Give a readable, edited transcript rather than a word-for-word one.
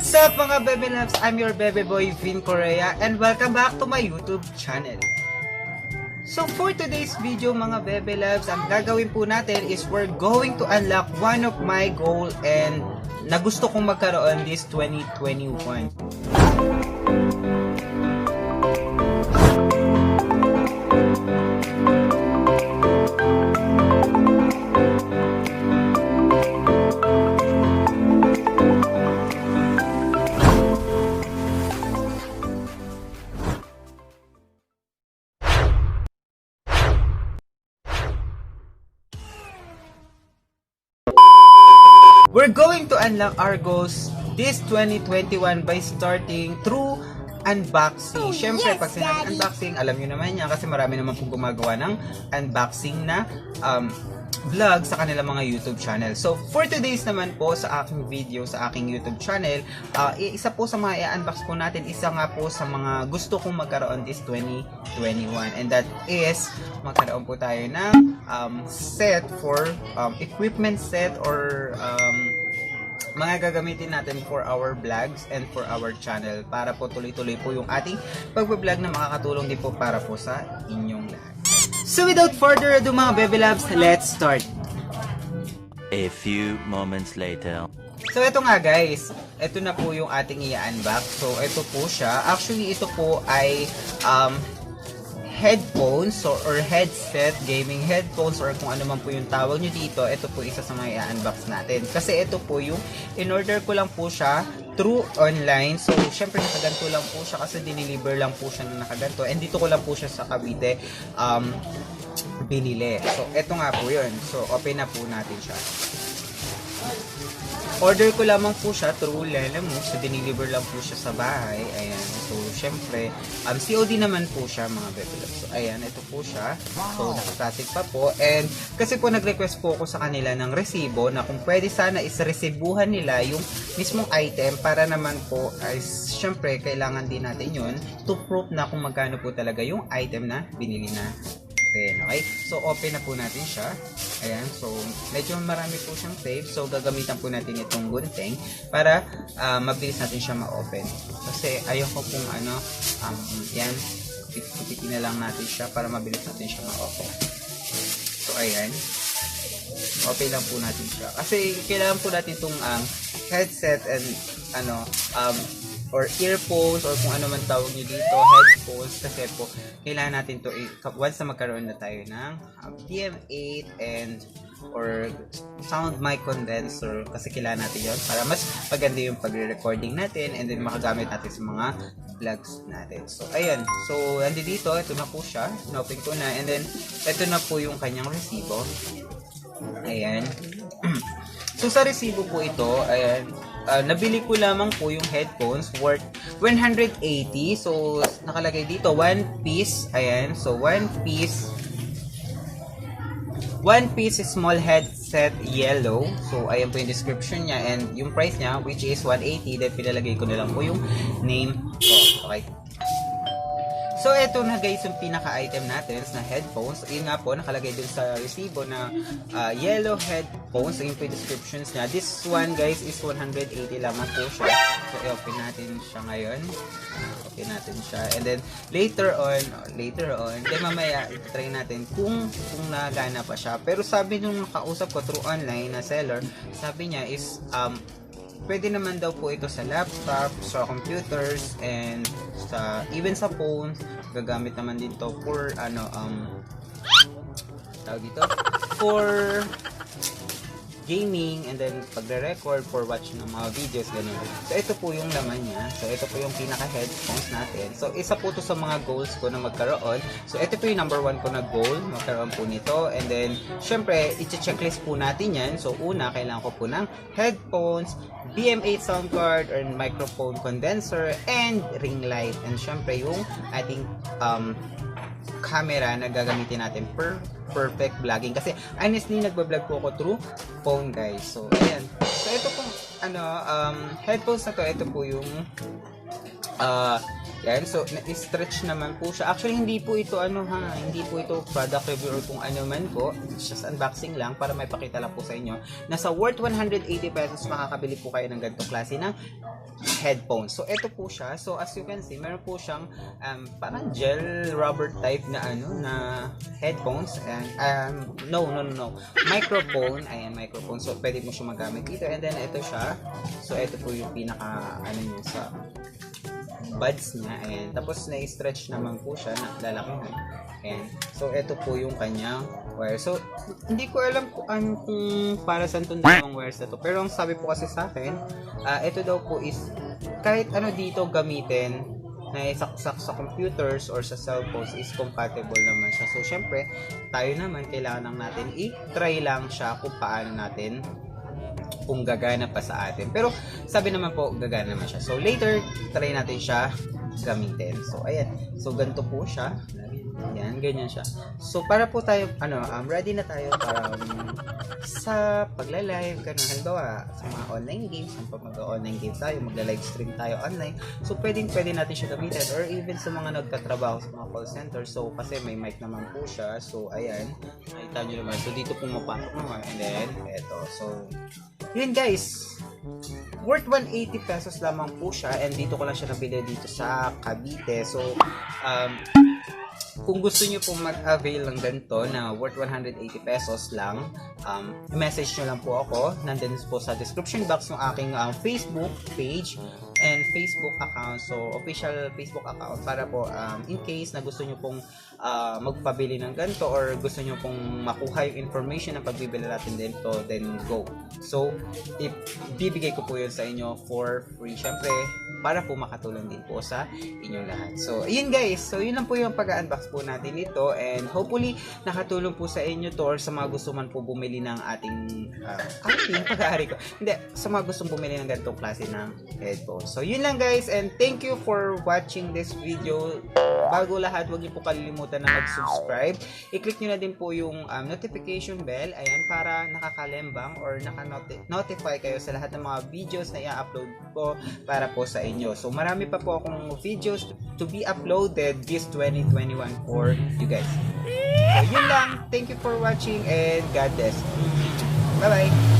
What's up mga Bebeloves? I'm your Bebeboi Vin Correa and welcome back to my YouTube channel. So for today's video mga Bebeloves, ang gagawin po natin is we're going to unlock one of my goal and na gusto kong magkaroon this 2021. We're going to unlock our goals this 2021 by starting through unboxing. Siyempre, pag sinabi unboxing, alam nyo naman yan kasi marami naman pong gumagawa ng unboxing na vlog sa kanilang mga YouTube channel. So, for today's naman po sa aking video, sa aking YouTube channel, isa po sa mga i-unbox po natin, isa nga po sa mga gusto kong magkaroon this 2021. And that is, magkaroon po tayo ng set for equipment set or mga gagamitin natin for our vlogs and for our channel para po tuloy-tuloy po yung ating pag-vlog na makakatulong din po para po sa inyong lahat. So without further ado mga Bebelabs, let's start! A few moments later. So ito nga guys, ito na po yung ating i-unbox. So ito po siya. Actually ito po ay headphones or headset, gaming headphones or kung ano man po yung tawag nyo dito. Ito po isa sa mga i-unbox natin. Kasi ito po yung in-order ko lang po siya through online. So syempre nakaganto lang po siya kasi dineliver lang po siya na nakaganto. And dito ko lang po siya sa Cavite binili. So ito nga po yun. So open na po natin siya. Order ko lamang po siya through Livestreaming. So, dineliver lang po siya sa bahay. Ayan. So, syempre, COD naman po siya, mga Bebeloves. So, ayan, ito po siya. So, nakastatic pa po. And, kasi po, nag-request po ako sa kanila ng resibo na kung pwede sana is-resibuhan nila yung mismong item para naman po, ay, syempre, kailangan din natin yun to prove na kung magkano po talaga yung item na binili na. Okay, so open na po natin siya. Ayan, so medyo marami po siyang tape. So gagamitan po natin itong gunting para mabilis natin siya ma-open. Kasi ayoko pong yan, pipitin na lang natin siya para mabilis natin siya ma-open. So ayan, open lang po natin siya. Kasi kailangan po natin itong headset and or earphones or kung ano man tawag nyo dito, headphones, kasi po kailangan natin to once na magkaroon na tayo ng PM8 and or sound mic condenser, kasi kailangan natin yun para mas maganda yung pagre-recording natin and then makagamit natin sa mga vlogs natin. So ayan, so nandito, ito na po siya, open ko na, and then ito na po yung kanyang resibo. Ayan. So sa resibo po ito, ayan, nabili ko lamang po yung headphones worth 180. So nakalagay dito one piece. Ayan, so one piece small headset yellow. So ayan po yung description niya and yung price niya which is 180. Then pinalagay ko na lang po yung name ko. Okay. So, ito na guys yung pinaka-item natin na headphones. Yun nga po, nakalagay dun sa resibo na yellow headphones. Yun po yung descriptions niya. This one guys is 180 lamang po siya. So, i-open natin siya ngayon. Open natin siya. And then, later on, then mamaya, try natin kung nagana pa siya. Pero sabi nung nakausap ko through online na seller, sabi niya is, pwede naman daw po ito sa laptop, sa computers, and even sa phones. Gagamit naman din to for tawag dito, for gaming and then pagre-record for watching ng mga videos, ganun. So ito po yung laman niya. So ito po yung pinaka-headphones natin. So isa po to sa mga goals ko na magkaroon. So ito po yung number 1 ko na goal, magkaroon po nito. And then syempre, i-checklist po natin yan. So una, kailangan ko po ng headphones, BM8 Soundcard or microphone condenser, and ring light. And syempre yung ating camera na gagamitin natin per perfect vlogging, kasi honestly nagba-vlog po ako through phone guys. So ayan, so ito pong headphones na to, ito po yung yan, so na-stretch naman po siya. Actually hindi po ito hindi po ito product review or kung ano man po, just unboxing lang para may pakita lang po sa inyo. Nasa worth 180 pesos makakabili po kayo ng ganitong klase ng headphone. So ito po siya. So as you can see, meron po siyang parang gel rubber type na na headphones, and no, microphone. Ayan, microphone. So pwede mo siya magamit dito, and then ito siya. So ito po yung pinaka niya sa buds niya, and tapos na-stretch naman po siya na lalakihan. Ayan. So ito po yung kanyang wire. So hindi ko alam kung para saan itong dalawang wires na to, pero ang sabi po kasi sa akin, ito daw po is kahit ano dito gamitin na isaksak sa computers or sa cellphones is compatible naman siya. So syempre tayo naman kailangan lang natin i-try lang siya kung paano natin, kung gagana pa sa atin. Pero sabi naman po gagana naman siya. So later try natin siya gamitin. So ayan. So ganito po siya. Yan, ganyan siya. So para po tayo ready na tayo para sa pagla-live ganun. Halimbawa sa mga online games, kung mag-online games tayo, magla-live stream tayo online. So pwede natin siya gamitin, or even sa mga nagtatrabaho sa mga call center. So kasi may mic naman po siya. So ayan, nakita nyo naman. So dito pumapasok naman, and then eto. So yun guys, worth 180 pesos lamang po siya, and dito ko lang siya nabili dito sa Cavite. So kung gusto nyo pong mag-avail ng ganito na worth 180 pesos lang, message nyo lang po ako. Nandun po sa description box ng aking Facebook page and Facebook account. So, official Facebook account para po in case na gusto nyo pong magpabili ng ganito, or gusto nyo pong makuha yung information na pagbibili natin dito, then go. So, bibigay ko po yun sa inyo for free. Syempre, para po makatulong din po sa inyong lahat. So, ayun guys. So, yun lang po yung pag-unbox po natin ito, and hopefully nakatulong po sa inyo to, or sa mga gusto man po bumili ng ating pag-aari ko. Hindi, sa mga gustong bumili ng ganitong klase ng headphones. So, yun lang guys, and thank you for watching this video. Bago lahat, huwag niyo po kalilimutan na mag-subscribe. I-click nyo na din po yung notification bell, ayan, para nakakalembang or naka-notify kayo sa lahat ng mga videos na i-upload ko para po sa inyo. So, marami pa po akong videos to be uploaded this 2021 for you guys. So, yun lang. Thank you for watching, and God bless. Bye-bye!